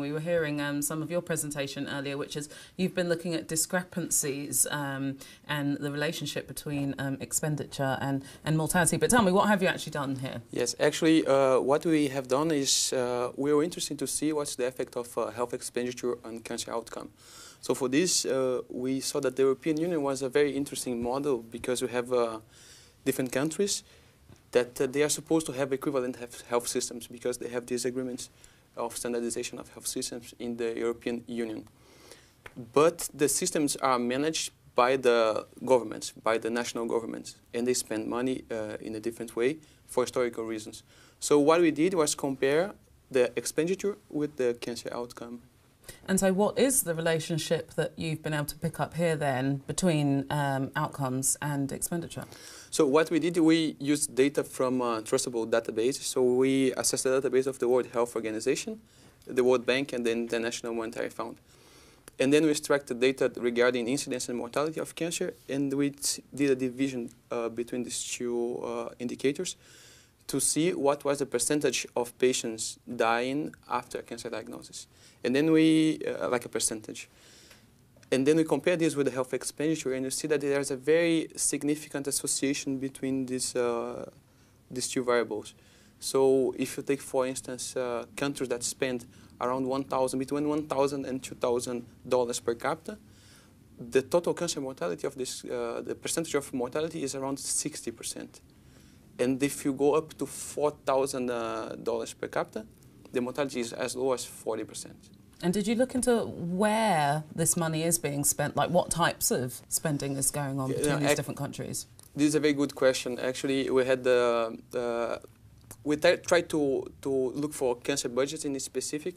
We were hearing some of your presentation earlier, which is you've been looking at discrepancies and the relationship between expenditure and mortality. But tell me, what have you actually done here? Yes, actually, what we have done is we were interested to see what's the effect of health expenditure on cancer outcome. So for this, we saw that the European Union was a very interesting model because we have different countries that they are supposed to have equivalent health systems because they have these agreements of standardization of health systems in the European Union. But the systems are managed by the governments, by the national governments, and they spend money in a different way for historical reasons. So what we did was compare the expenditure with the cancer outcome. And so what is the relationship that you've been able to pick up here then between outcomes and expenditure? So what we did, we used data from a trustable database. So we assessed the database of the World Health Organization, the World Bank, and the International Monetary Fund. And then we extracted data regarding incidence and mortality of cancer, and we did a division between these two indicators to see what was the percentage of patients dying after a cancer diagnosis. And then we, like a percentage. And then we compare this with the health expenditure, and you see that there's a very significant association between these two variables. So if you take, for instance, countries that spend around between $1,000 and $2,000 per capita, the total cancer mortality of this, the percentage of mortality is around 60%. And if you go up to $4,000 per capita, the mortality is as low as 40%. And did you look into where this money is being spent? Like what types of spending is going on between these different countries? This is a very good question. Actually, we had we tried to look for cancer budgets in specific,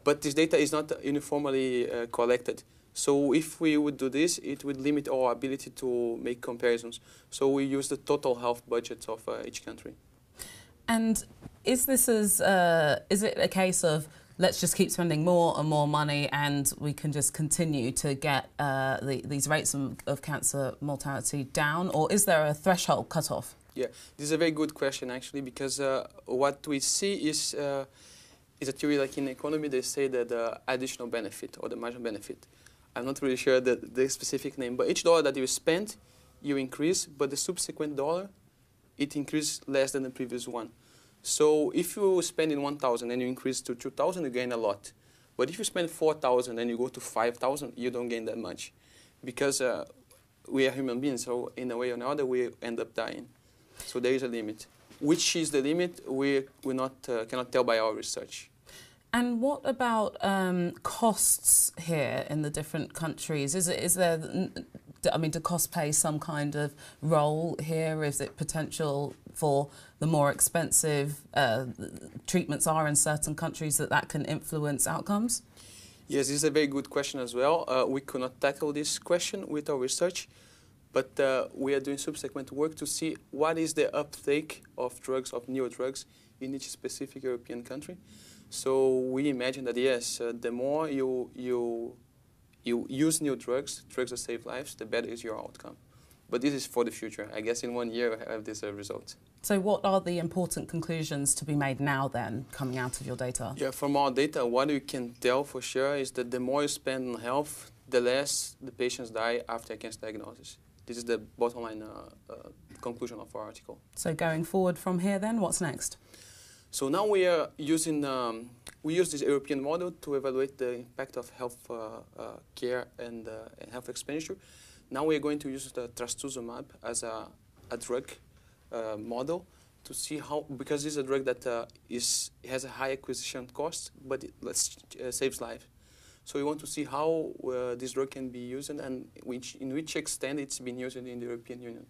but this data is not uniformly collected. So if we would do this, it would limit our ability to make comparisons. So we use the total health budgets of each country. And is this is it a case of let's just keep spending more and more money and we can just continue to get these rates of cancer mortality down, or is there a threshold cutoff? Yeah, this is a very good question actually, because what we see is a theory like in economy. They say that the additional benefit or the marginal benefit. I'm not really sure the specific name, but each dollar that you spend, you increase, but the subsequent dollar, it increases less than the previous one. So if you spend in 1,000 and you increase to 2,000, you gain a lot. But if you spend 4,000 and you go to 5,000, you don't gain that much, because we are human beings. So in a way or another, we end up dying. So there is a limit. Which is the limit? We cannot tell by our research. And what about costs here in the different countries? Is there, I mean, do costs play some kind of role here? Is it potential for the more expensive treatments are in certain countries that can influence outcomes? Yes, this is a very good question as well. We could not tackle this question with our research, but we are doing subsequent work to see what is the uptake of drugs, of new drugs, in each specific European country. So we imagine that, yes, the more you use new drugs that save lives, the better is your outcome. But this is for the future. I guess in 1 year we have this result. So what are the important conclusions to be made now then, coming out of your data? Yeah, from our data, what we can tell for sure is that the more you spend on health, the less the patients die after a cancer diagnosis. This is the bottom line conclusion of our article. So going forward from here then, what's next? So now we are using, we use this European model to evaluate the impact of health care and health expenditure. Now we are going to use the trastuzumab as a drug model to see how, because this is a drug that has a high acquisition cost, but it saves life. So we want to see how this drug can be used and in which extent it's been used in the European Union.